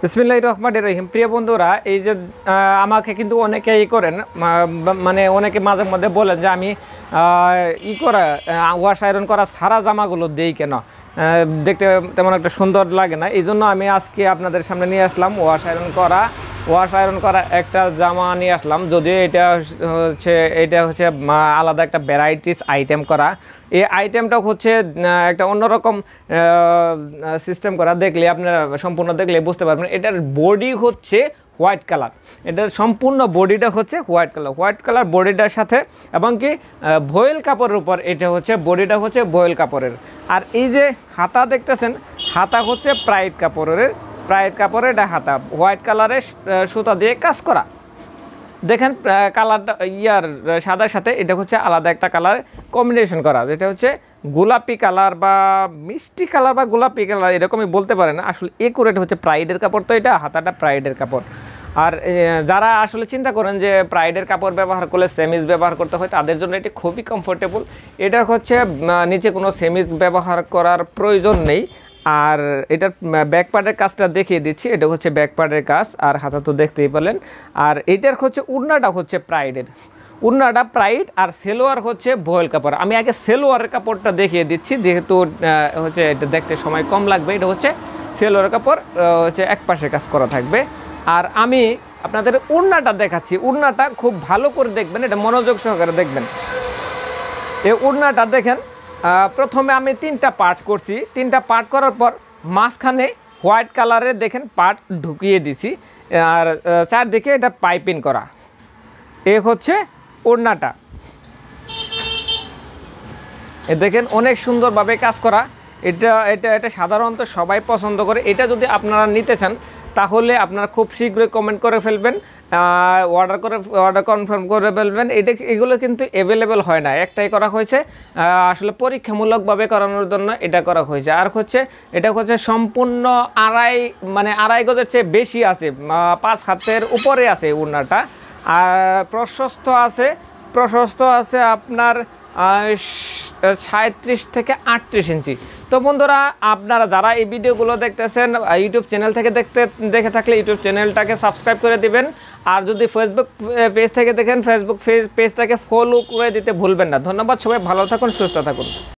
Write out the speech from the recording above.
বিসমিল্লাহির রহমানির রহিম। প্রিয় বন্ধুরা, এই যে আমাকে কিন্তু অনেকেই করেন, মানে অনেকে মাঝে মধ্যে বলেন যে আমি ওয়াশ আয়রন করা সারা জামাগুলো দেই কেন, দেখতে তেমন একটা সুন্দর লাগে না। এই জন্য আমি আজকে আপনাদের সামনে নিয়ে আসলাম ওয়াশ আয়রন করা একটা জামা নিয়ে আসলাম। যদিও এটা হচ্ছে আলাদা একটা ভ্যারাইটিস আইটেম করা। এই আইটেমটা হচ্ছে একটা অন্যরকম সিস্টেম করা। দেখলে আপনারা সম্পূর্ণ দেখলে বুঝতে পারবেন। এটার বডি হচ্ছে হোয়াইট কালার, এটার সম্পূর্ণ বডিটা হচ্ছে হোয়াইট কালার বডিটার সাথে, এবং কি ভয়েল কাপড়ের উপর এটা হচ্ছে বডিটা হচ্ছে ভয়েল কাপড়ের। আর এই যে হাতা দেখতেছেন, হাতা হচ্ছে প্রাইড কাপড়ের এটা হাতা, হোয়াইট কালারের সুতা দিয়ে কাজ করা। দেখেন কালারটা সাদার সাথে এটা হচ্ছে আলাদা একটা কালার কম্বিনেশন করা, যেটা হচ্ছে গোলাপি কালার বা মিষ্টি কালার বা গোলাপি কালার এরকমই বলতে পারেন। আসলে একুরেট হচ্ছে প্রাইডের কাপড়, তো এটা হাতাটা প্রাইডের কাপড়। আর যারা আসলে চিন্তা করেন যে প্রাইডের কাপড় ব্যবহার করলে সেমিজ ব্যবহার করতে হয়, তাদের জন্য এটি খুবই কমফোর্টেবল। এটা হচ্ছে নিচে কোনো সেমিজ ব্যবহার করার প্রয়োজন নেই। আর এটার ব্যাক পার্টের কাজটা দেখিয়ে দিচ্ছি। এটা হচ্ছে ব্যাক পার্টের কাজ, আর হাতা তো দেখতেই পেলেন। আর এটার হচ্ছে উড়নাটা হচ্ছে উড়নাটা প্রাইড, আর সেলোয়ার হচ্ছে ভয়েল কাপড়। আমি আগে সেলোয়ারের কাপড়টা দেখিয়ে দিচ্ছি, যেহেতু হচ্ছে এটা দেখতে সময় কম লাগবে। এটা হচ্ছে সেলোয়ারের কাপড়, হচ্ছে এক পাশে কাজ করা থাকবে। আর আমি আপনাদের উড়নাটা দেখাচ্ছি। উড়নাটা খুব ভালো করে দেখবেন, এটা মনোযোগ সহকারে দেখবেন। এই উড়নাটা দেখেন, প্রথমে আমি 3টা পার্ট করছি। 3টা পার্ট করার পর মাঝখানে হোয়াইট কালারের দেখেন পার্ট ঢুকিয়ে দিছি, আর চারদিকে এটা পাইপিং করা। এ হচ্ছে ওড়নাটা, এ দেখেন অনেক সুন্দরভাবে কাজ করা। এটা সাধারণত সবাই পছন্দ করে। এটা যদি আপনারা নিতে চান তাহলে আপনারা খুব শীঘ্রই কমেন্ট করে ফেলবেন, অর্ডার কনফার্ম করে ফেলবেন। এগুলো কিন্তু অ্যাভেলেবেল হয় না, একটাই করা হয়েছে, আসলে পরীক্ষামূলকভাবে করানোর জন্য এটা করা হয়েছে। আর হচ্ছে এটা হচ্ছে সম্পূর্ণ আড়াই গজের চেয়ে বেশি আছে, 5 হাতের উপরে আছে ওড়নাটা। আর প্রশস্ত আছে আপনার 37 থেকে 38 ইঞ্চি। তো বন্ধুরা, আপনারা যারা এই ভিডিওগুলো দেখতেছেন ইউটিউব চ্যানেল থেকে দেখে থাকলে ইউটিউব চ্যানেলটাকে সাবস্ক্রাইব করে দিবেন। আর যদি ফেসবুক পেজ থেকে দেখেন, ফেসবুক পেজটাকে ফলো করে দিতে ভুলবেন না। ধন্যবাদ, সবাই ভালো থাকুন, সুস্থ থাকুন।